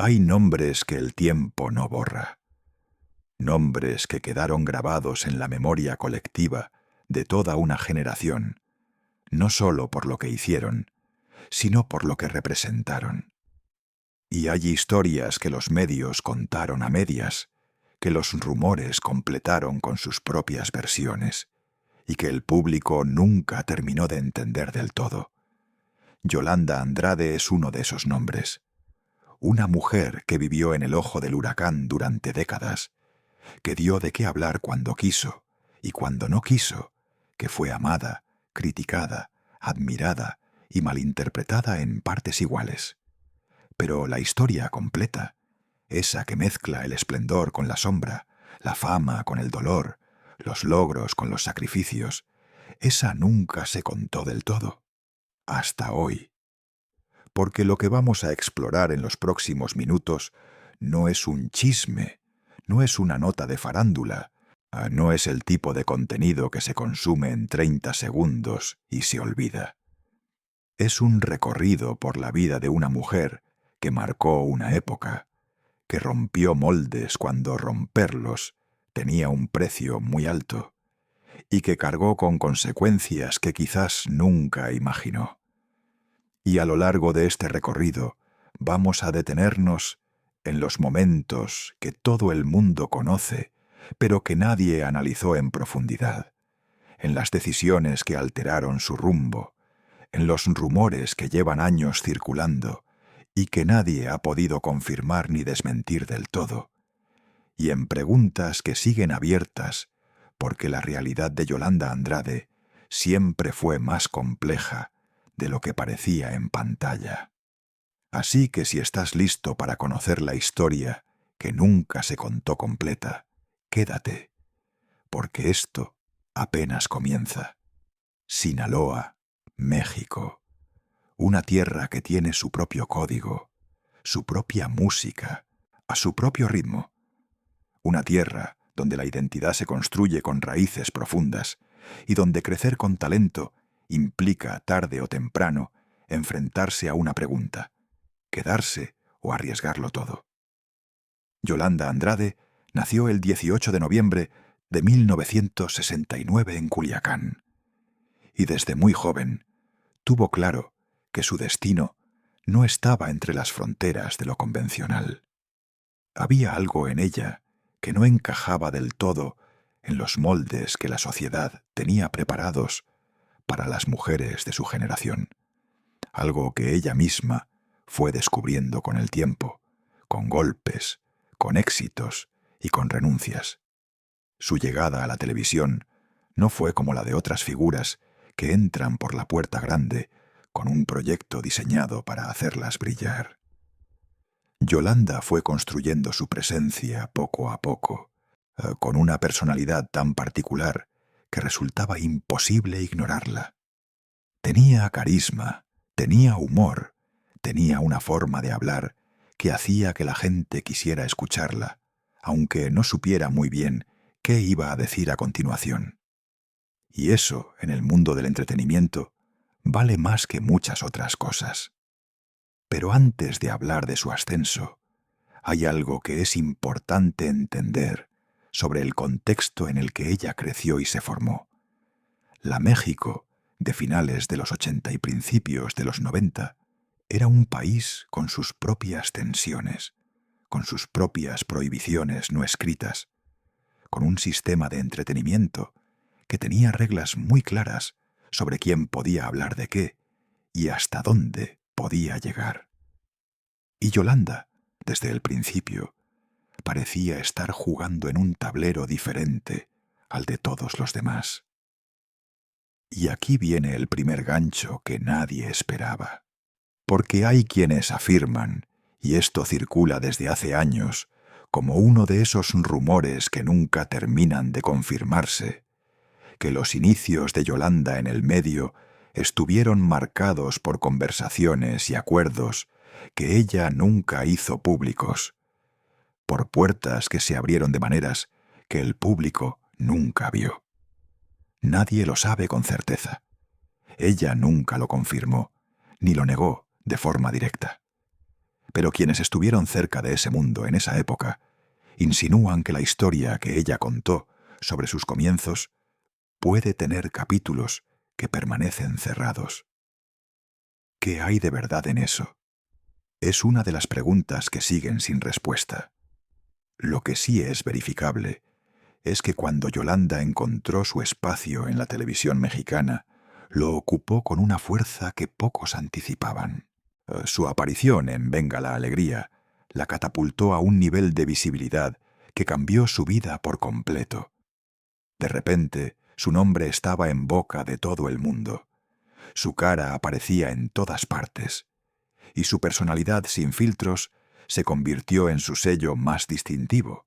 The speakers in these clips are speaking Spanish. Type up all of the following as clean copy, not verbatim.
Hay nombres que el tiempo no borra, nombres que quedaron grabados en la memoria colectiva de toda una generación, no solo por lo que hicieron, sino por lo que representaron. Y hay historias que los medios contaron a medias, que los rumores completaron con sus propias versiones, y que el público nunca terminó de entender del todo. Yolanda Andrade es uno de esos nombres. Una mujer que vivió en el ojo del huracán durante décadas, que dio de qué hablar cuando quiso y cuando no quiso, que fue amada, criticada, admirada y malinterpretada en partes iguales. Pero la historia completa, esa que mezcla el esplendor con la sombra, la fama con el dolor, los logros con los sacrificios, esa nunca se contó del todo, hasta hoy. Porque lo que vamos a explorar en los próximos minutos no es un chisme, no es una nota de farándula, no es el tipo de contenido que se consume en 30 segundos y se olvida. Es un recorrido por la vida de una mujer que marcó una época, que rompió moldes cuando romperlos tenía un precio muy alto, y que cargó con consecuencias que quizás nunca imaginó. Y a lo largo de este recorrido vamos a detenernos en los momentos que todo el mundo conoce, pero que nadie analizó en profundidad, en las decisiones que alteraron su rumbo, en los rumores que llevan años circulando y que nadie ha podido confirmar ni desmentir del todo, y en preguntas que siguen abiertas porque la realidad de Yolanda Andrade siempre fue más compleja de lo que parecía en pantalla. Así que si estás listo para conocer la historia que nunca se contó completa, quédate, porque esto apenas comienza. Sinaloa, México, una tierra que tiene su propio código, su propia música, a su propio ritmo. Una tierra donde la identidad se construye con raíces profundas y donde crecer con talento implica, tarde o temprano, enfrentarse a una pregunta: quedarse o arriesgarlo todo. Yolanda Andrade nació el 18 de noviembre de 1969 en Culiacán, y desde muy joven tuvo claro que su destino no estaba entre las fronteras de lo convencional. Había algo en ella que no encajaba del todo en los moldes que la sociedad tenía preparados para las mujeres de su generación, algo que ella misma fue descubriendo con el tiempo, con golpes, con éxitos y con renuncias. Su llegada a la televisión no fue como la de otras figuras que entran por la puerta grande con un proyecto diseñado para hacerlas brillar. Yolanda fue construyendo su presencia poco a poco, con una personalidad tan particular que resultaba imposible ignorarla. Tenía carisma, tenía humor, tenía una forma de hablar que hacía que la gente quisiera escucharla, aunque no supiera muy bien qué iba a decir a continuación. Y eso, en el mundo del entretenimiento, vale más que muchas otras cosas. Pero antes de hablar de su ascenso, hay algo que es importante entender sobre el contexto en el que ella creció y se formó. La México de finales de los 80 y principios de los 90 era un país con sus propias tensiones, con sus propias prohibiciones no escritas, con un sistema de entretenimiento que tenía reglas muy claras sobre quién podía hablar de qué y hasta dónde podía llegar. Y Yolanda, desde el principio, parecía estar jugando en un tablero diferente al de todos los demás. Y aquí viene el primer gancho que nadie esperaba. Porque hay quienes afirman, y esto circula desde hace años, como uno de esos rumores que nunca terminan de confirmarse, que los inicios de Yolanda en el medio estuvieron marcados por conversaciones y acuerdos que ella nunca hizo públicos, por puertas que se abrieron de maneras que el público nunca vio. Nadie lo sabe con certeza. Ella nunca lo confirmó, ni lo negó de forma directa. pero quienes estuvieron cerca de ese mundo en esa época insinúan que la historia que ella contó sobre sus comienzos puede tener capítulos que permanecen cerrados. ¿Qué hay de verdad en eso? Es una de las preguntas que siguen sin respuesta. Lo que sí es verificable es que cuando Yolanda encontró su espacio en la televisión mexicana, lo ocupó con una fuerza que pocos anticipaban. Su aparición en Venga la Alegría la catapultó a un nivel de visibilidad que cambió su vida por completo. De repente, su nombre estaba en boca de todo el mundo. Su cara aparecía en todas partes, y su personalidad sin filtros se convirtió en su sello más distintivo.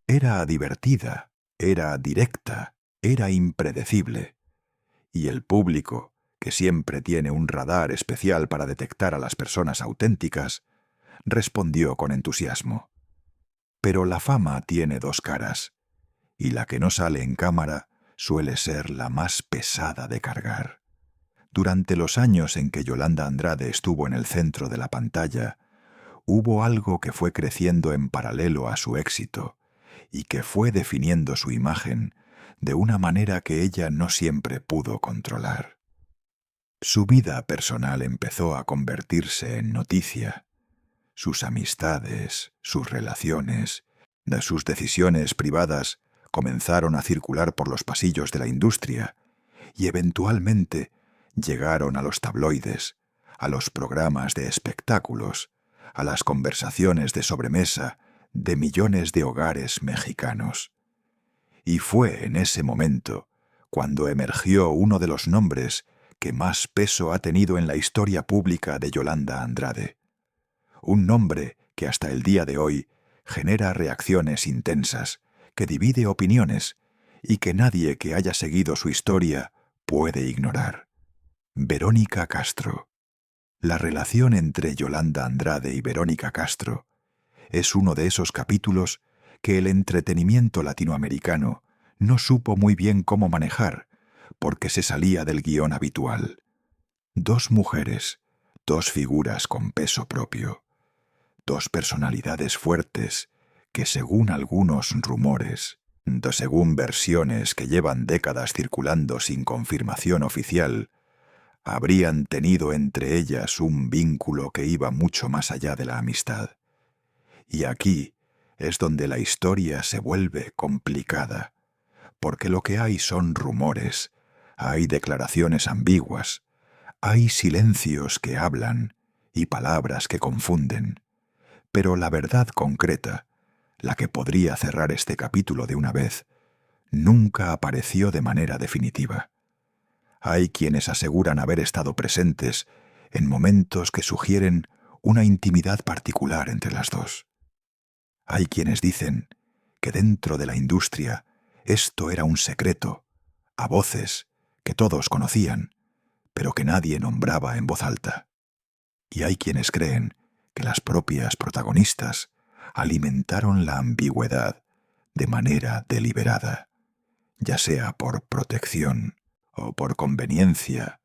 Era divertida, era directa, era impredecible. Y el público, que siempre tiene un radar especial para detectar a las personas auténticas, respondió con entusiasmo. Pero la fama tiene dos caras, y la que no sale en cámara suele ser la más pesada de cargar. Durante los años en que Yolanda Andrade estuvo en el centro de la pantalla, hubo algo que fue creciendo en paralelo a su éxito y que fue definiendo su imagen de una manera que ella no siempre pudo controlar. Su vida personal empezó a convertirse en noticia. Sus amistades, sus relaciones, sus decisiones privadas comenzaron a circular por los pasillos de la industria y eventualmente llegaron a los tabloides, a los programas de espectáculos, a las conversaciones de sobremesa de millones de hogares mexicanos. Y fue en ese momento cuando emergió uno de los nombres que más peso ha tenido en la historia pública de Yolanda Andrade. Un nombre que hasta el día de hoy genera reacciones intensas, que divide opiniones y que nadie que haya seguido su historia puede ignorar. Verónica Castro. La relación entre Yolanda Andrade y Verónica Castro es uno de esos capítulos que el entretenimiento latinoamericano no supo muy bien cómo manejar, porque se salía del guión habitual. Dos mujeres, dos figuras con peso propio, dos personalidades fuertes que, según algunos rumores, según versiones que llevan décadas circulando sin confirmación oficial, habrían tenido entre ellas un vínculo que iba mucho más allá de la amistad. Y aquí es donde la historia se vuelve complicada, porque lo que hay son rumores, hay declaraciones ambiguas, hay silencios que hablan y palabras que confunden. Pero la verdad concreta, la que podría cerrar este capítulo de una vez, nunca apareció de manera definitiva. Hay quienes aseguran haber estado presentes en momentos que sugieren una intimidad particular entre las dos. Hay quienes dicen que dentro de la industria esto era un secreto, a voces que todos conocían, pero que nadie nombraba en voz alta. Y hay quienes creen que las propias protagonistas alimentaron la ambigüedad de manera deliberada, ya sea por protección o por conveniencia,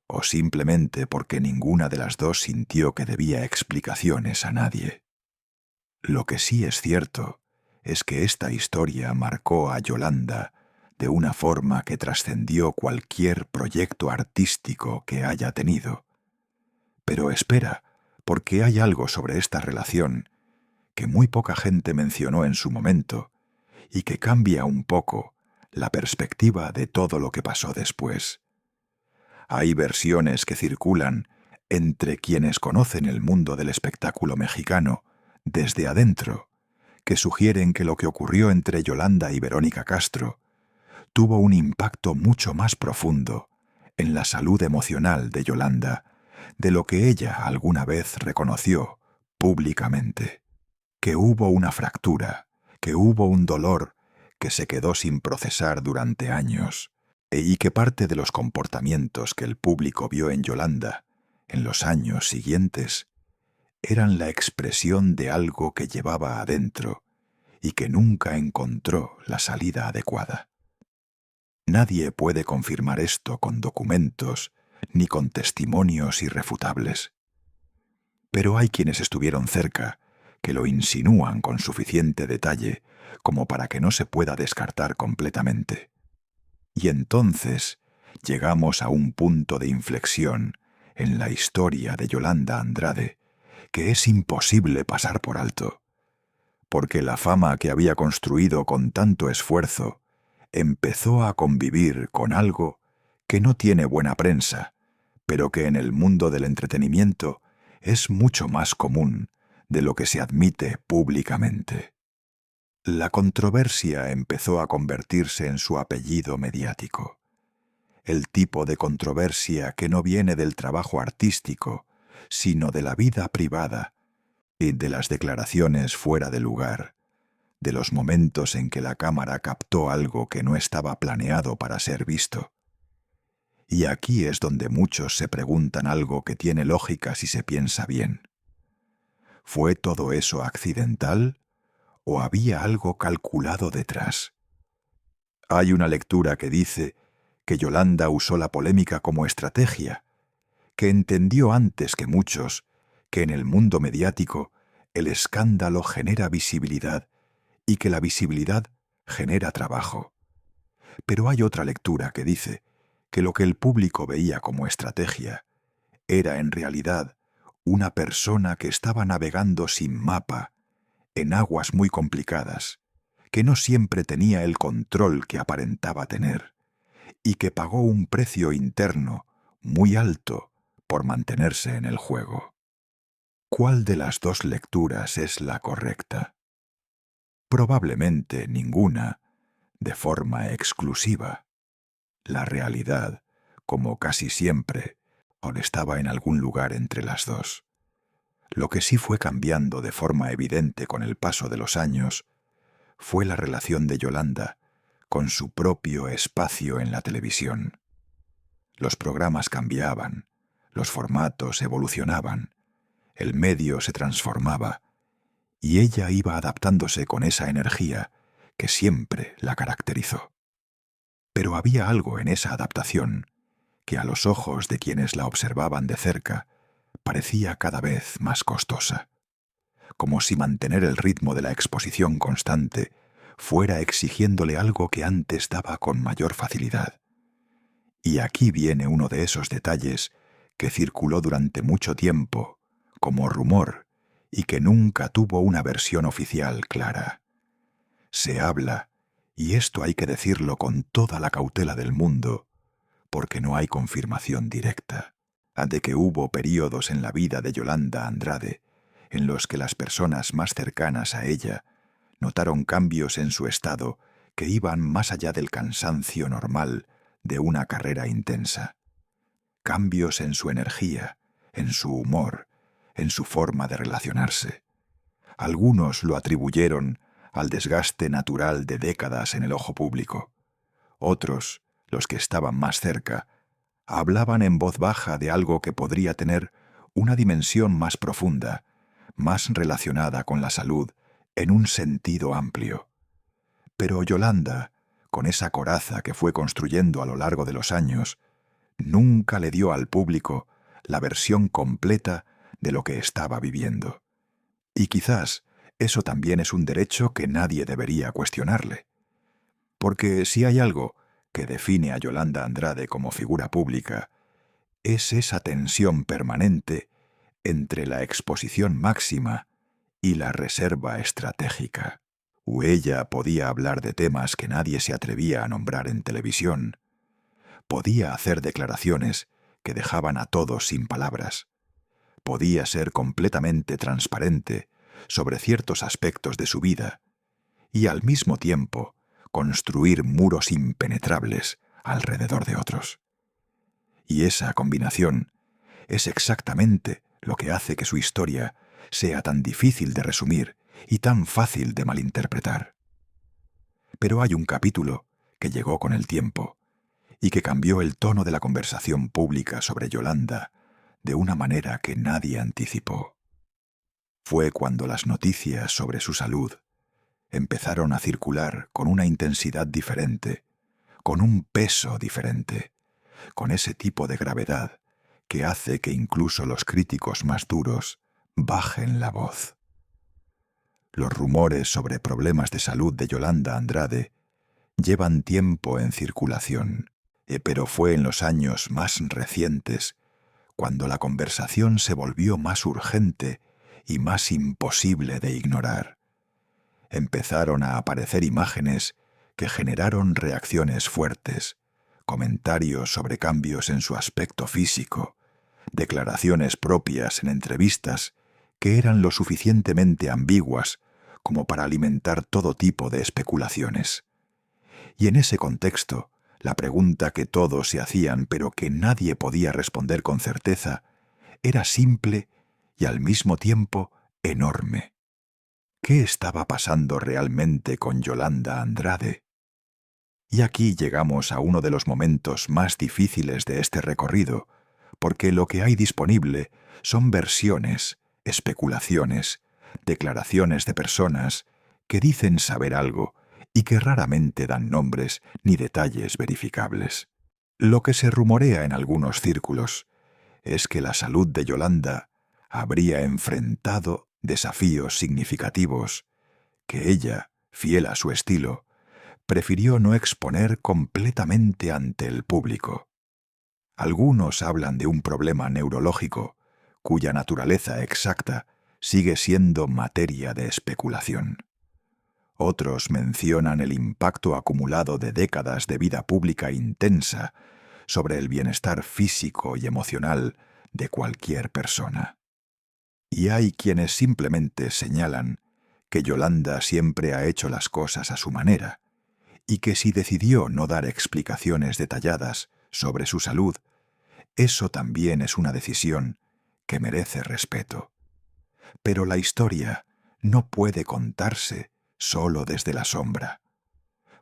o simplemente porque ninguna de las dos sintió que debía explicaciones a nadie. Lo que sí es cierto es que esta historia marcó a Yolanda de una forma que trascendió cualquier proyecto artístico que haya tenido. Pero espera, porque hay algo sobre esta relación que muy poca gente mencionó en su momento y que cambia un poco la perspectiva de todo lo que pasó después. Hay versiones que circulan entre quienes conocen el mundo del espectáculo mexicano desde adentro, que sugieren que lo que ocurrió entre Yolanda y Verónica Castro tuvo un impacto mucho más profundo en la salud emocional de Yolanda de lo que ella alguna vez reconoció públicamente. Que hubo una fractura, que hubo un dolor que se quedó sin procesar durante años, y que parte de los comportamientos que el público vio en Yolanda en los años siguientes eran la expresión de algo que llevaba adentro y que nunca encontró la salida adecuada. Nadie puede confirmar esto con documentos ni con testimonios irrefutables. Pero hay quienes estuvieron cerca, que lo insinúan con suficiente detalle como para que no se pueda descartar completamente. Y entonces llegamos a un punto de inflexión en la historia de Yolanda Andrade que es imposible pasar por alto, porque la fama que había construido con tanto esfuerzo empezó a convivir con algo que no tiene buena prensa, pero que en el mundo del entretenimiento es mucho más común de lo que se admite públicamente. La controversia empezó a convertirse en su apellido mediático. El tipo de controversia que no viene del trabajo artístico, sino de la vida privada y de las declaraciones fuera de lugar, de los momentos en que la cámara captó algo que no estaba planeado para ser visto. Y aquí es donde muchos se preguntan algo que tiene lógica si se piensa bien. ¿Fue todo eso accidental o había algo calculado detrás? Hay una lectura que dice que Yolanda usó la polémica como estrategia, que entendió antes que muchos que en el mundo mediático el escándalo genera visibilidad y que la visibilidad genera trabajo. Pero hay otra lectura que dice que lo que el público veía como estrategia era en realidad una persona que estaba navegando sin mapa, en aguas muy complicadas, que no siempre tenía el control que aparentaba tener, y que pagó un precio interno muy alto por mantenerse en el juego. ¿Cuál de las dos lecturas es la correcta? Probablemente ninguna, de forma exclusiva. La realidad, como casi siempre, estaba en algún lugar entre las dos. Lo que sí fue cambiando de forma evidente con el paso de los años fue la relación de Yolanda con su propio espacio en la televisión. Los programas cambiaban, los formatos evolucionaban, el medio se transformaba, y ella iba adaptándose con esa energía que siempre la caracterizó. Pero había algo en esa adaptación que a los ojos de quienes la observaban de cerca parecía cada vez más costosa, como si mantener el ritmo de la exposición constante fuera exigiéndole algo que antes daba con mayor facilidad. Y aquí viene uno de esos detalles que circuló durante mucho tiempo como rumor y que nunca tuvo una versión oficial clara. Se habla, y esto hay que decirlo con toda la cautela del mundo, porque no hay confirmación directa, de que hubo períodos en la vida de Yolanda Andrade en los que las personas más cercanas a ella notaron cambios en su estado que iban más allá del cansancio normal de una carrera intensa. Cambios en su energía, en su humor, en su forma de relacionarse. Algunos lo atribuyeron al desgaste natural de décadas en el ojo público. Otros, los que estaban más cerca, hablaban en voz baja de algo que podría tener una dimensión más profunda, más relacionada con la salud en un sentido amplio. Pero Yolanda, con esa coraza que fue construyendo a lo largo de los años, nunca le dio al público la versión completa de lo que estaba viviendo. Y quizás eso también es un derecho que nadie debería cuestionarle. Porque si hay algo que define a Yolanda Andrade como figura pública, es esa tensión permanente entre la exposición máxima y la reserva estratégica. Ella podía hablar de temas que nadie se atrevía a nombrar en televisión. Podía hacer declaraciones que dejaban a todos sin palabras. Podía ser completamente transparente sobre ciertos aspectos de su vida y al mismo tiempo construir muros impenetrables alrededor de otros. Y esa combinación es exactamente lo que hace que su historia sea tan difícil de resumir y tan fácil de malinterpretar. Pero hay un capítulo que llegó con el tiempo y que cambió el tono de la conversación pública sobre Yolanda de una manera que nadie anticipó. Fue cuando las noticias sobre su salud empezaron a circular con una intensidad diferente, con un peso diferente, con ese tipo de gravedad que hace que incluso los críticos más duros, bajen la voz. Los rumores sobre problemas de salud de Yolanda Andrade llevan tiempo en circulación, pero fue en los años más recientes cuando la conversación se volvió más urgente y más imposible de ignorar. Empezaron a aparecer imágenes que generaron reacciones fuertes, comentarios sobre cambios en su aspecto físico, declaraciones propias en entrevistas que eran lo suficientemente ambiguas como para alimentar todo tipo de especulaciones. Y en ese contexto, la pregunta que todos se hacían pero que nadie podía responder con certeza era simple y al mismo tiempo enorme. ¿Qué estaba pasando realmente con Yolanda Andrade? Y aquí llegamos a uno de los momentos más difíciles de este recorrido, porque lo que hay disponible son versiones, especulaciones, declaraciones de personas que dicen saber algo y que raramente dan nombres ni detalles verificables. Lo que se rumorea en algunos círculos es que la salud de Yolanda habría enfrentado desafíos significativos que ella, fiel a su estilo, prefirió no exponer completamente ante el público. Algunos hablan de un problema neurológico cuya naturaleza exacta sigue siendo materia de especulación. Otros mencionan el impacto acumulado de décadas de vida pública intensa sobre el bienestar físico y emocional de cualquier persona. Y hay quienes simplemente señalan que Yolanda siempre ha hecho las cosas a su manera, y que si decidió no dar explicaciones detalladas sobre su salud, eso también es una decisión que merece respeto. Pero la historia no puede contarse solo desde la sombra,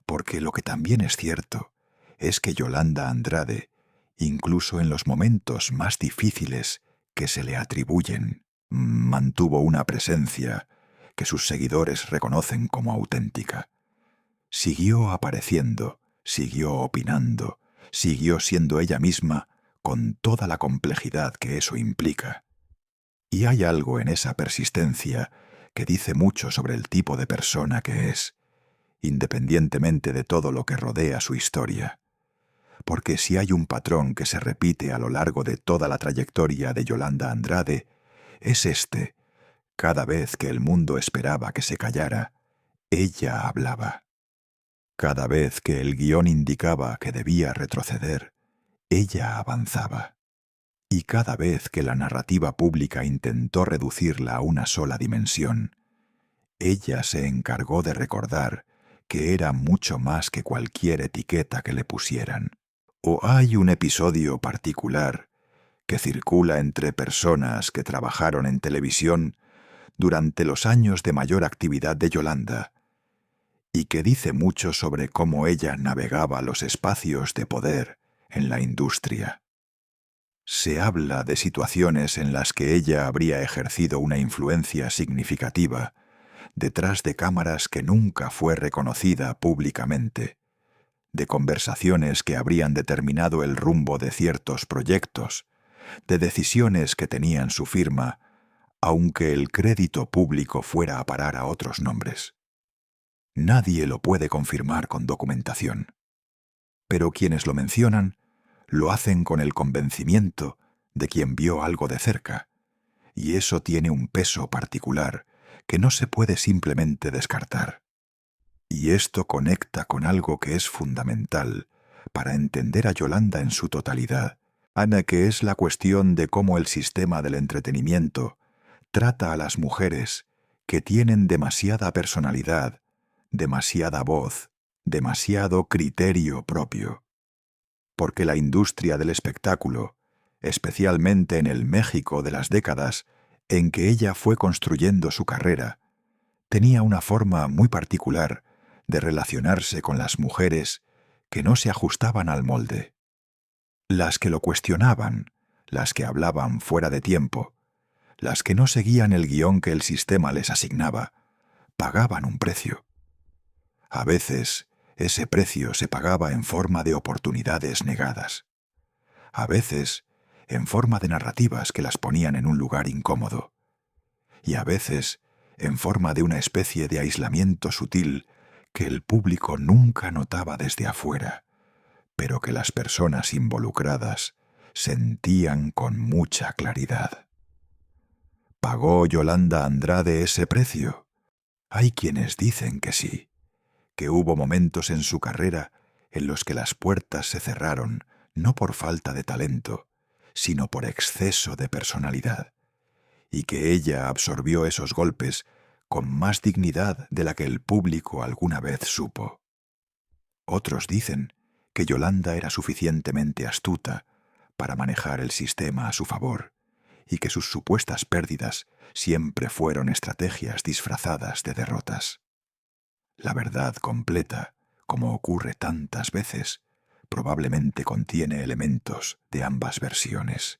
porque lo que también es cierto es que Yolanda Andrade, incluso en los momentos más difíciles que se le atribuyen, mantuvo una presencia que sus seguidores reconocen como auténtica. Siguió apareciendo, siguió opinando, siguió siendo ella misma con toda la complejidad que eso implica. Y hay algo en esa persistencia que dice mucho sobre el tipo de persona que es, independientemente de todo lo que rodea su historia. Porque si hay un patrón que se repite a lo largo de toda la trayectoria de Yolanda Andrade, es este: cada vez que el mundo esperaba que se callara, ella hablaba. Cada vez que el guión indicaba que debía retroceder, ella avanzaba. Y cada vez que la narrativa pública intentó reducirla a una sola dimensión, ella se encargó de recordar que era mucho más que cualquier etiqueta que le pusieran. O hay un episodio particular que circula entre personas que trabajaron en televisión durante los años de mayor actividad de Yolanda, y que dice mucho sobre cómo ella navegaba los espacios de poder en la industria. Se habla de situaciones en las que ella habría ejercido una influencia significativa detrás de cámaras que nunca fue reconocida públicamente, de conversaciones que habrían determinado el rumbo de ciertos proyectos, de decisiones que tenían su firma, aunque el crédito público fuera a parar a otros nombres. Nadie lo puede confirmar con documentación, pero quienes lo mencionan lo hacen con el convencimiento de quien vio algo de cerca, y eso tiene un peso particular que no se puede simplemente descartar. Y esto conecta con algo que es fundamental para entender a Yolanda en su totalidad, Ana, que es la cuestión de cómo el sistema del entretenimiento trata a las mujeres que tienen demasiada personalidad, demasiada voz, demasiado criterio propio. Porque la industria del espectáculo, especialmente en el México de las décadas en que ella fue construyendo su carrera, tenía una forma muy particular de relacionarse con las mujeres que no se ajustaban al molde. Las que lo cuestionaban, las que hablaban fuera de tiempo, las que no seguían el guión que el sistema les asignaba, pagaban un precio. A veces, ese precio se pagaba en forma de oportunidades negadas. A veces, en forma de narrativas que las ponían en un lugar incómodo. y a veces en forma de una especie de aislamiento sutil que el público nunca notaba desde afuera, pero que las personas involucradas sentían con mucha claridad. ¿Pagó Yolanda Andrade ese precio? Hay quienes dicen que sí, que hubo momentos en su carrera en los que las puertas se cerraron no por falta de talento, sino por exceso de personalidad, y que ella absorbió esos golpes con más dignidad de la que el público alguna vez supo. Otros dicen que Yolanda era suficientemente astuta para manejar el sistema a su favor y que sus supuestas pérdidas siempre fueron estrategias disfrazadas de derrotas. La verdad completa, como ocurre tantas veces, probablemente contiene elementos de ambas versiones.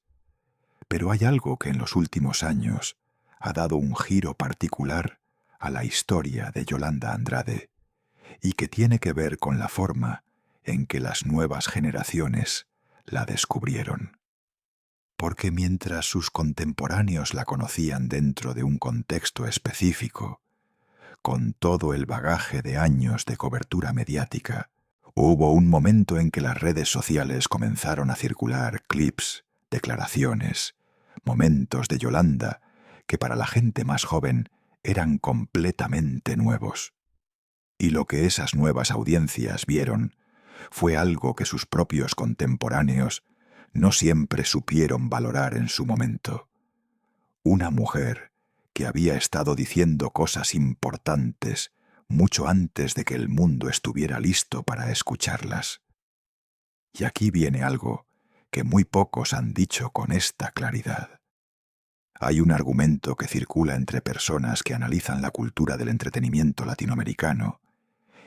Pero hay algo que en los últimos años ha dado un giro particular a la historia de Yolanda Andrade y que tiene que ver con la forma en que las nuevas generaciones la descubrieron. Porque mientras sus contemporáneos la conocían dentro de un contexto específico, con todo el bagaje de años de cobertura mediática, hubo un momento en que las redes sociales comenzaron a circular clips, declaraciones, momentos de Yolanda que para la gente más joven eran completamente nuevos. Y lo que esas nuevas audiencias vieron fue algo que sus propios contemporáneos no siempre supieron valorar en su momento. Una mujer que había estado diciendo cosas importantes mucho antes de que el mundo estuviera listo para escucharlas. Y aquí viene algo que muy pocos han dicho con esta claridad. Hay un argumento que circula entre personas que analizan la cultura del entretenimiento latinoamericano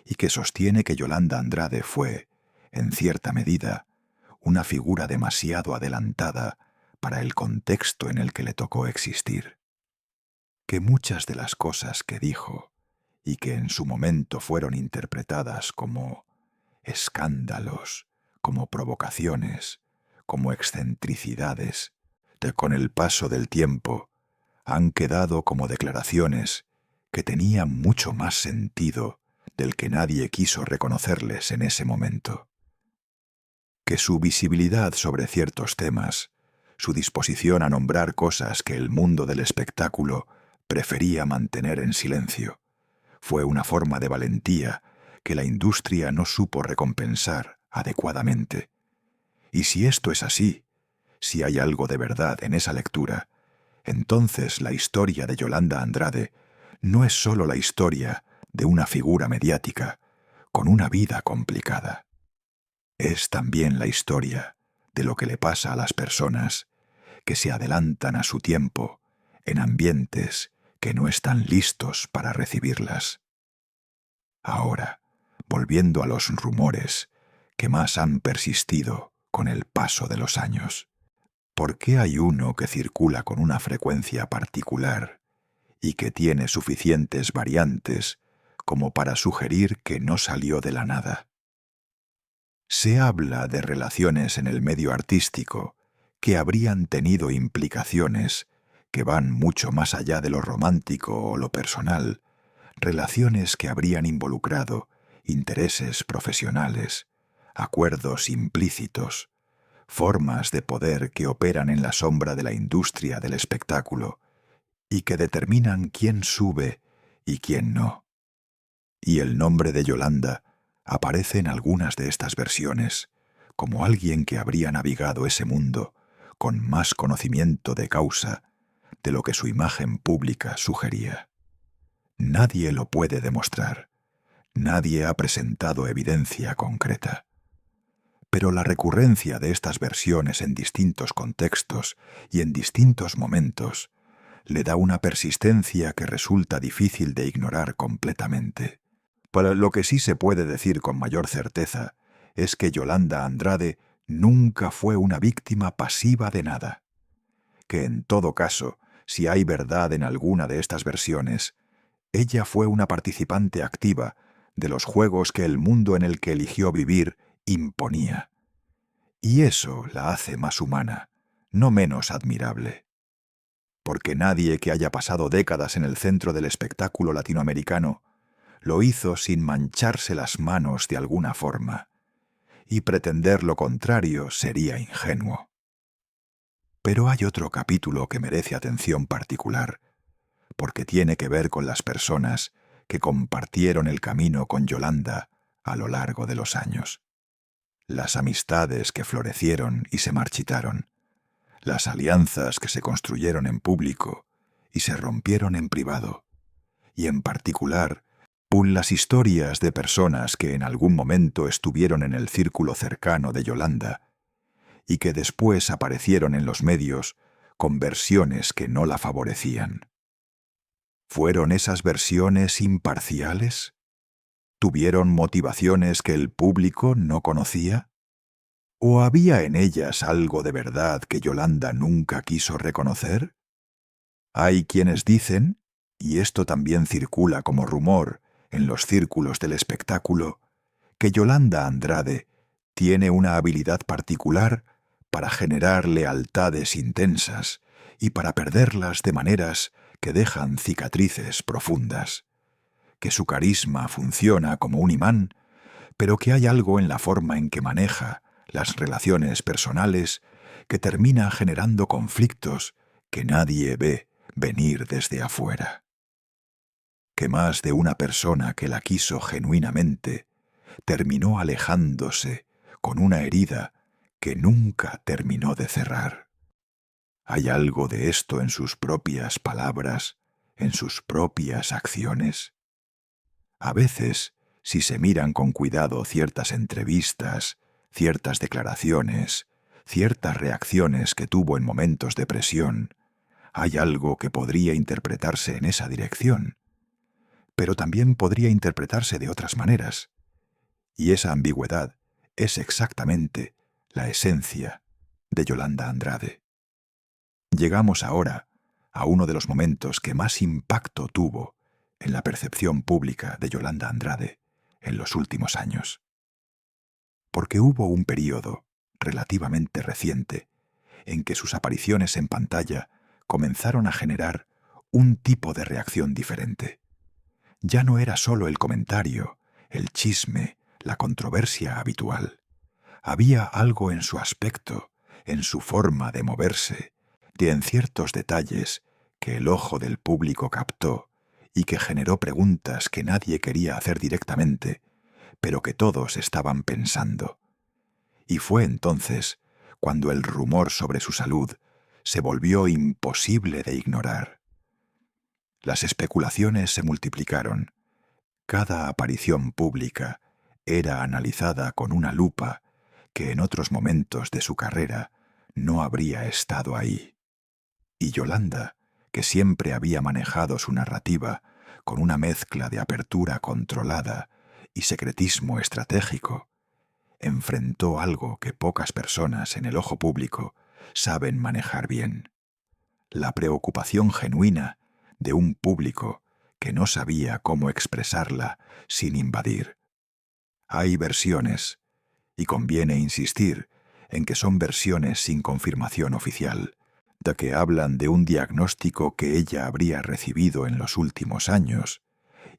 y que sostiene que Yolanda Andrade fue, en cierta medida, una figura demasiado adelantada para el contexto en el que le tocó existir. Que muchas de las cosas que dijo y que en su momento fueron interpretadas como escándalos, como provocaciones, como excentricidades, con el paso del tiempo han quedado como declaraciones que tenían mucho más sentido del que nadie quiso reconocerles en ese momento. Que su visibilidad sobre ciertos temas, su disposición a nombrar cosas que el mundo del espectáculo prefería mantener en silencio, fue una forma de valentía que la industria no supo recompensar adecuadamente. Y si esto es así, si hay algo de verdad en esa lectura, entonces la historia de Yolanda Andrade no es solo la historia de una figura mediática con una vida complicada. Es también la historia de lo que le pasa a las personas que se adelantan a su tiempo en ambientes que no están listos para recibirlas. Ahora, volviendo a los rumores que más han persistido con el paso de los años, ¿por qué hay uno que circula con una frecuencia particular y que tiene suficientes variantes como para sugerir que no salió de la nada? Se habla de relaciones en el medio artístico que habrían tenido implicaciones que van mucho más allá de lo romántico o lo personal, relaciones que habrían involucrado intereses profesionales, acuerdos implícitos, formas de poder que operan en la sombra de la industria del espectáculo y que determinan quién sube y quién no. Y el nombre de Yolanda aparece en algunas de estas versiones como alguien que habría navegado ese mundo con más conocimiento de causa de lo que su imagen pública sugería. Nadie lo puede demostrar, nadie ha presentado evidencia concreta. Pero la recurrencia de estas versiones en distintos contextos y en distintos momentos le da una persistencia que resulta difícil de ignorar completamente. Pero lo que sí se puede decir con mayor certeza es que Yolanda Andrade nunca fue una víctima pasiva de nada. Que en todo caso, si hay verdad en alguna de estas versiones, ella fue una participante activa de los juegos que el mundo en el que eligió vivir imponía. Y eso la hace más humana, no menos admirable. porque nadie que haya pasado décadas en el centro del espectáculo latinoamericano lo hizo sin mancharse las manos de alguna forma, y pretender lo contrario sería ingenuo. Pero hay otro capítulo que merece atención particular, porque tiene que ver con las personas que compartieron el camino con Yolanda a lo largo de los años. Las amistades que florecieron y se marchitaron, las alianzas que se construyeron en público y se rompieron en privado, y en particular, las historias de personas que en algún momento estuvieron en el círculo cercano de Yolanda y que después aparecieron en los medios con versiones que no la favorecían. ¿Fueron esas versiones imparciales? ¿Tuvieron motivaciones que el público no conocía? ¿O había en ellas algo de verdad que Yolanda nunca quiso reconocer? Hay quienes dicen, y esto también circula como rumor en los círculos del espectáculo, que Yolanda Andrade tiene una habilidad particular para generar lealtades intensas y para perderlas de maneras que dejan cicatrices profundas, que su carisma funciona como un imán, pero que hay algo en la forma en que maneja las relaciones personales que termina generando conflictos que nadie ve venir desde afuera. Que más de una persona que la quiso genuinamente terminó alejándose con una herida que nunca terminó de cerrar. ¿Hay algo de esto en sus propias palabras, en sus propias acciones? A veces, si se miran con cuidado ciertas entrevistas, ciertas declaraciones, ciertas reacciones que tuvo en momentos de presión, hay algo que podría interpretarse en esa dirección, pero también podría interpretarse de otras maneras. Y esa ambigüedad es exactamente la esencia de Yolanda Andrade. Llegamos ahora a uno de los momentos que más impacto tuvo en la percepción pública de Yolanda Andrade en los últimos años. Porque hubo un período relativamente reciente en que sus apariciones en pantalla comenzaron a generar un tipo de reacción diferente. Ya no era solo el comentario, el chisme, la controversia habitual. Había algo en su aspecto, en su forma de moverse, en ciertos detalles que el ojo del público captó y que generó preguntas que nadie quería hacer directamente, pero que todos estaban pensando. Y fue entonces cuando el rumor sobre su salud se volvió imposible de ignorar. Las especulaciones se multiplicaron. Cada aparición pública era analizada con una lupa que en otros momentos de su carrera no habría estado ahí. Y Yolanda, que siempre había manejado su narrativa con una mezcla de apertura controlada y secretismo estratégico, enfrentó algo que pocas personas en el ojo público saben manejar bien: la preocupación genuina de un público que no sabía cómo expresarla sin invadir. Hay versiones, y conviene insistir en que son versiones sin confirmación oficial, de que hablan de un diagnóstico que ella habría recibido en los últimos años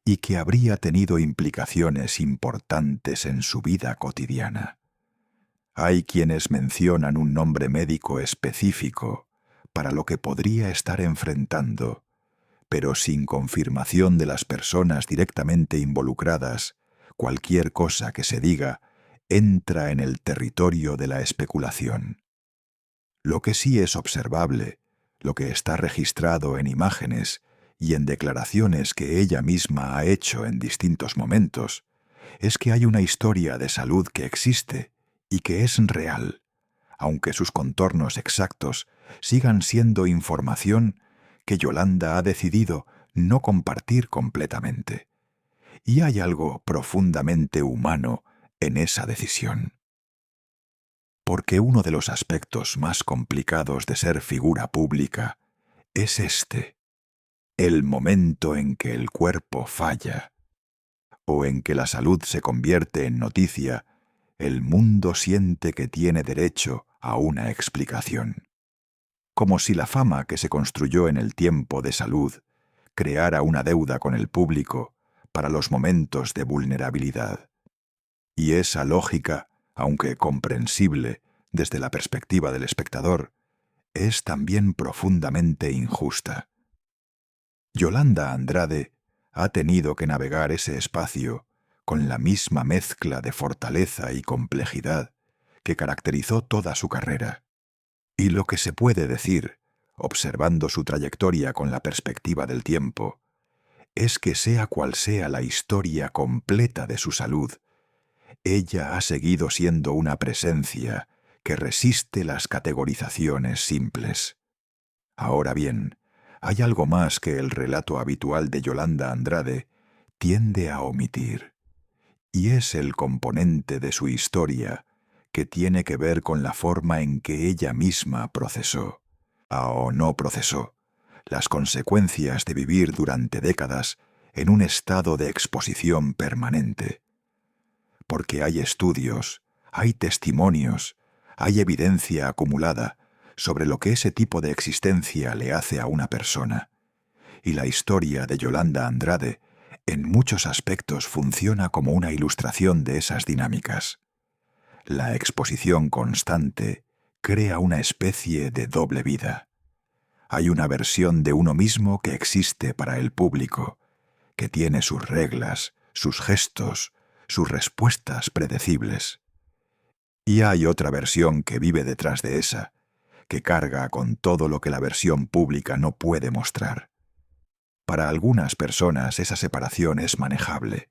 y que habría tenido implicaciones importantes en su vida cotidiana. Hay quienes mencionan un nombre médico específico para lo que podría estar enfrentando, pero sin confirmación de las personas directamente involucradas, cualquier cosa que se diga entra en el territorio de la especulación. Lo que sí es observable, lo que está registrado en imágenes y en declaraciones que ella misma ha hecho en distintos momentos, es que hay una historia de salud que existe y que es real, aunque sus contornos exactos sigan siendo información que Yolanda ha decidido no compartir completamente. Y hay algo profundamente humano en esa decisión. Porque uno de los aspectos más complicados de ser figura pública es este: el momento en que el cuerpo falla, o en que la salud se convierte en noticia. El mundo siente que tiene derecho a una explicación. como si la fama que se construyó en el tiempo de salud creara una deuda con el público para los momentos de vulnerabilidad. Y esa lógica, aunque comprensible desde la perspectiva del espectador, es también profundamente injusta. Yolanda Andrade ha tenido que navegar ese espacio con la misma mezcla de fortaleza y complejidad que caracterizó toda su carrera. Y lo que se puede decir, observando su trayectoria con la perspectiva del tiempo, es que sea cual sea la historia completa de su salud, ella ha seguido siendo una presencia que resiste las categorizaciones simples. Ahora bien, hay algo más que el relato habitual de Yolanda Andrade tiende a omitir, y es el componente de su historia que tiene que ver con la forma en que ella misma procesó, o no procesó, las consecuencias de vivir durante décadas en un estado de exposición permanente. Porque hay estudios, hay testimonios, hay evidencia acumulada sobre lo que ese tipo de existencia le hace a una persona. Y la historia de Yolanda Andrade en muchos aspectos funciona como una ilustración de esas dinámicas. La exposición constante crea una especie de doble vida. Hay una versión de uno mismo que existe para el público, que tiene sus reglas, sus gestos, sus respuestas predecibles. Y hay otra versión que vive detrás de esa, que carga con todo lo que la versión pública no puede mostrar. Para algunas personas esa separación es manejable.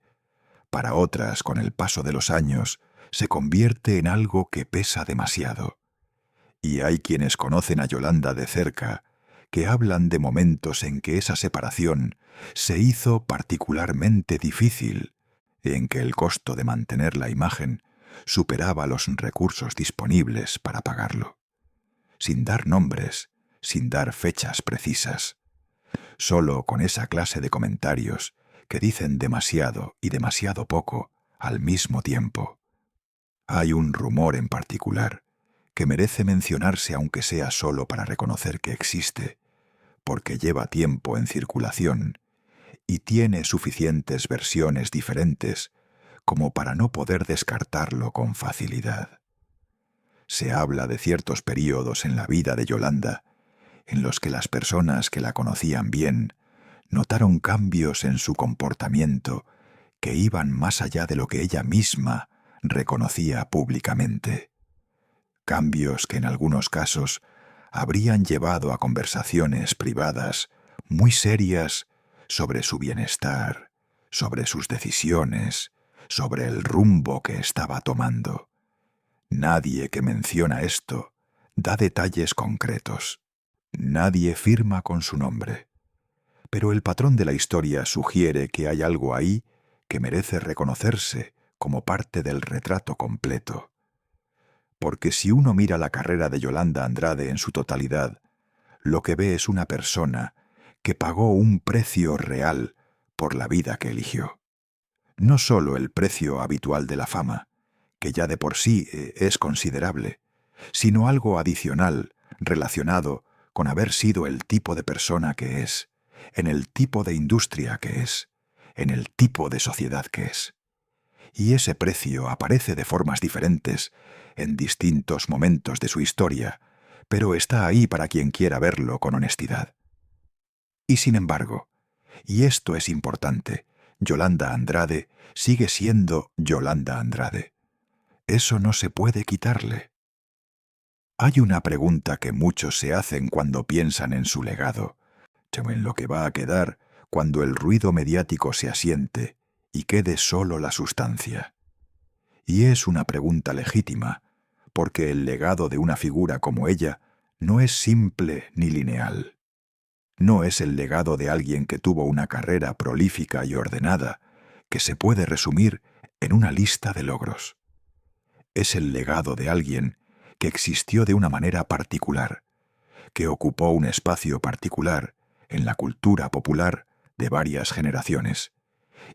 Para otras, con el paso de los años, se convierte en algo que pesa demasiado. Y hay quienes conocen a Yolanda de cerca, que hablan de momentos en que esa separación se hizo particularmente difícil, en que el costo de mantener la imagen superaba los recursos disponibles para pagarlo. Sin dar nombres, sin dar fechas precisas. Solo con esa clase de comentarios que dicen demasiado y demasiado poco al mismo tiempo. Hay un rumor en particular que merece mencionarse aunque sea solo para reconocer que existe, porque lleva tiempo en circulación y tiene suficientes versiones diferentes como para no poder descartarlo con facilidad. Se habla de ciertos períodos en la vida de Yolanda en los que las personas que la conocían bien notaron cambios en su comportamiento que iban más allá de lo que ella misma reconocía públicamente. Cambios que en algunos casos habrían llevado a conversaciones privadas muy serias sobre su bienestar, sobre sus decisiones, sobre el rumbo que estaba tomando. Nadie que menciona esto da detalles concretos. Nadie firma con su nombre. Pero el patrón de la historia sugiere que hay algo ahí que merece reconocerse como parte del retrato completo. Porque si uno mira la carrera de Yolanda Andrade en su totalidad, lo que ve es una persona que pagó un precio real por la vida que eligió. No solo el precio habitual de la fama, que ya de por sí es considerable, sino algo adicional relacionado con haber sido el tipo de persona que es, en el tipo de industria que es, en el tipo de sociedad que es. Y ese precio aparece de formas diferentes en distintos momentos de su historia, pero está ahí para quien quiera verlo con honestidad. Y sin embargo, y esto es importante, Yolanda Andrade sigue siendo Yolanda Andrade. Eso no se puede quitarle. Hay una pregunta que muchos se hacen cuando piensan en su legado, en lo que va a quedar cuando el ruido mediático se asiente y quede solo la sustancia. Y es una pregunta legítima, porque el legado de una figura como ella no es simple ni lineal. No es el legado de alguien que tuvo una carrera prolífica y ordenada, que se puede resumir en una lista de logros. Es el legado de alguien que existió de una manera particular, que ocupó un espacio particular en la cultura popular de varias generaciones,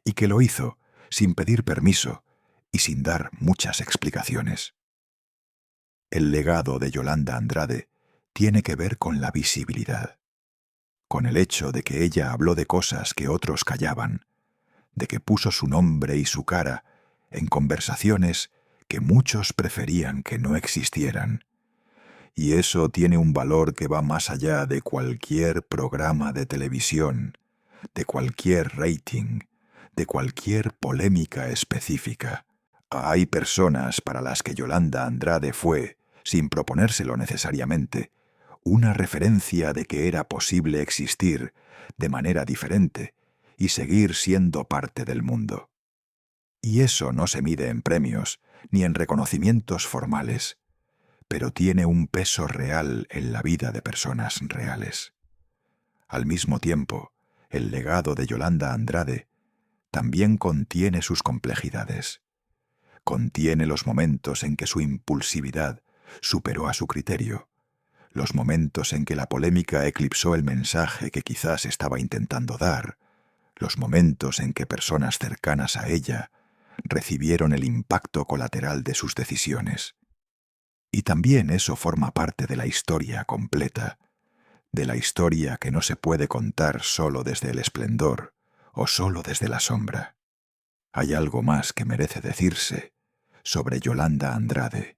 y que lo hizo sin pedir permiso y sin dar muchas explicaciones. El legado de Yolanda Andrade tiene que ver con la visibilidad, con el hecho de que ella habló de cosas que otros callaban, de que puso su nombre y su cara en conversaciones que muchos preferían que no existieran. Y eso tiene un valor que va más allá de cualquier programa de televisión, de cualquier rating, de cualquier polémica específica. Hay personas para las que Yolanda Andrade fue, sin proponérselo necesariamente, una referencia de que era posible existir de manera diferente y seguir siendo parte del mundo. Y eso no se mide en premios ni en reconocimientos formales, pero tiene un peso real en la vida de personas reales. Al mismo tiempo, el legado de Yolanda Andrade también contiene sus complejidades. Contiene los momentos en que su impulsividad superó a su criterio, los momentos en que la polémica eclipsó el mensaje que quizás estaba intentando dar, los momentos en que personas cercanas a ella recibieron el impacto colateral de sus decisiones. Y también eso forma parte de la historia completa, de la historia que no se puede contar solo desde el esplendor o solo desde la sombra. Hay algo más que merece decirse sobre Yolanda Andrade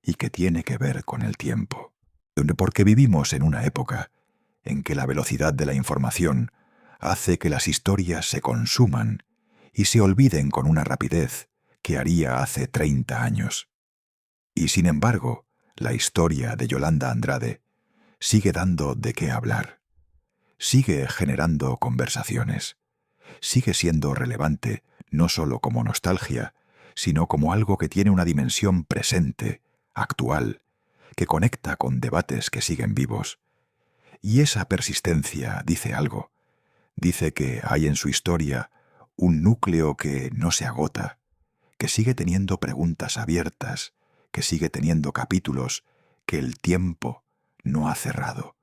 y que tiene que ver con el tiempo. Porque vivimos en una época en que la velocidad de la información hace que las historias se consuman y se olviden con una rapidez que haría hace 30 años. Y sin embargo, la historia de Yolanda Andrade sigue dando de qué hablar, sigue generando conversaciones, sigue siendo relevante no solo como nostalgia, sino como algo que tiene una dimensión presente, actual, que conecta con debates que siguen vivos. Y esa persistencia dice algo. Dice que hay en su historia un núcleo que no se agota, que sigue teniendo preguntas abiertas, que sigue teniendo capítulos que el tiempo no ha cerrado.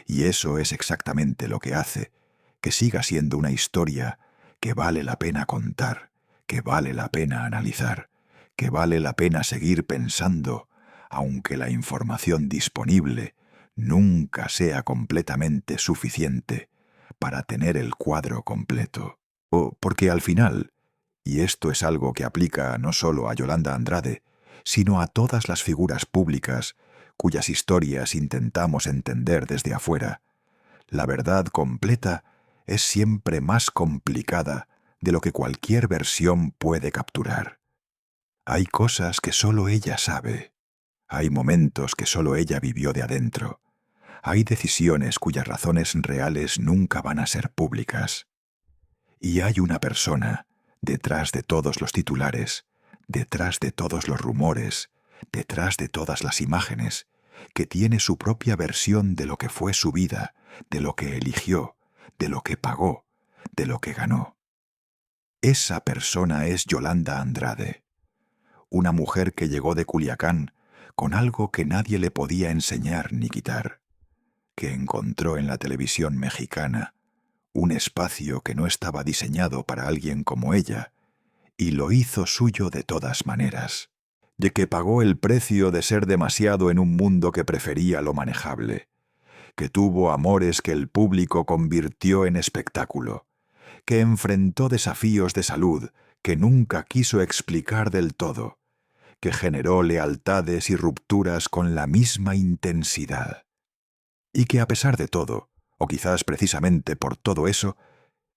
Y eso es exactamente lo que hace que siga siendo una historia que vale la pena contar, que vale la pena analizar, que vale la pena seguir pensando, aunque la información disponible nunca sea completamente suficiente para tener el cuadro completo. O porque al final, y esto es algo que aplica no solo a Yolanda Andrade, sino a todas las figuras públicas cuyas historias intentamos entender desde afuera, la verdad completa es siempre más complicada de lo que cualquier versión puede capturar. Hay cosas que solo ella sabe, hay momentos que solo ella vivió de adentro, hay decisiones cuyas razones reales nunca van a ser públicas. Y hay una persona detrás de todos los titulares, detrás de todos los rumores, detrás de todas las imágenes, que tiene su propia versión de lo que fue su vida, de lo que eligió, de lo que pagó, de lo que ganó. Esa persona es Yolanda Andrade, una mujer que llegó de Culiacán con algo que nadie le podía enseñar ni quitar, que encontró en la televisión mexicana un espacio que no estaba diseñado para alguien como ella, y lo hizo suyo de todas maneras, de que pagó el precio de ser demasiado en un mundo que prefería lo manejable, que tuvo amores que el público convirtió en espectáculo, que enfrentó desafíos de salud que nunca quiso explicar del todo, que generó lealtades y rupturas con la misma intensidad, y que a pesar de todo, o quizás precisamente por todo eso,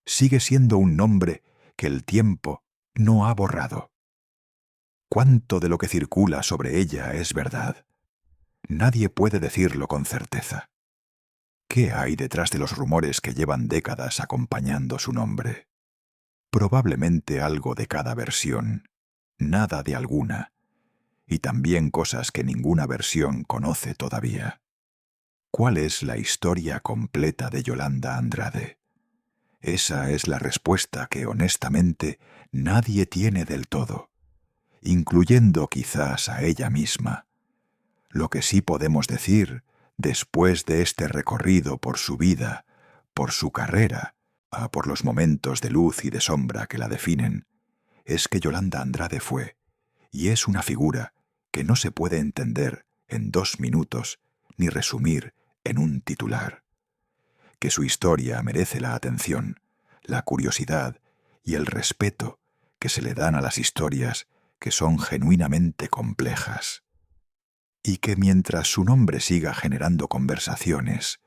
sigue siendo un nombre que el tiempo no ha borrado. ¿Cuánto de lo que circula sobre ella es verdad? Nadie puede decirlo con certeza. ¿Qué hay detrás de los rumores que llevan décadas acompañando su nombre? Probablemente algo de cada versión, nada de alguna, y también cosas que ninguna versión conoce todavía. ¿Cuál es la historia completa de Yolanda Andrade? Esa es la respuesta que honestamente nadie tiene del todo, incluyendo quizás a ella misma. Lo que sí podemos decir, después de este recorrido por su vida, por su carrera, por los momentos de luz y de sombra que la definen, es que Yolanda Andrade fue, y es una figura que no se puede entender en 2 minutos ni resumir en un titular. Que su historia merece la atención, la curiosidad y el respeto que se le dan a las historias que son genuinamente complejas. Y que mientras su nombre siga generando conversaciones,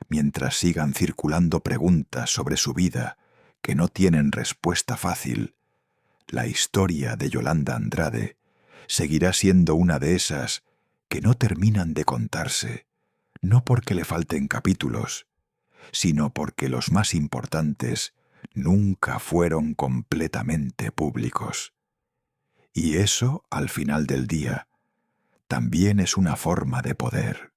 mientras sigan circulando preguntas sobre su vida que no tienen respuesta fácil, la historia de Yolanda Andrade seguirá siendo una de esas que no terminan de contarse, no porque le falten capítulos, sino porque los más importantes nunca fueron completamente públicos. Y eso, al final del día, también es una forma de poder.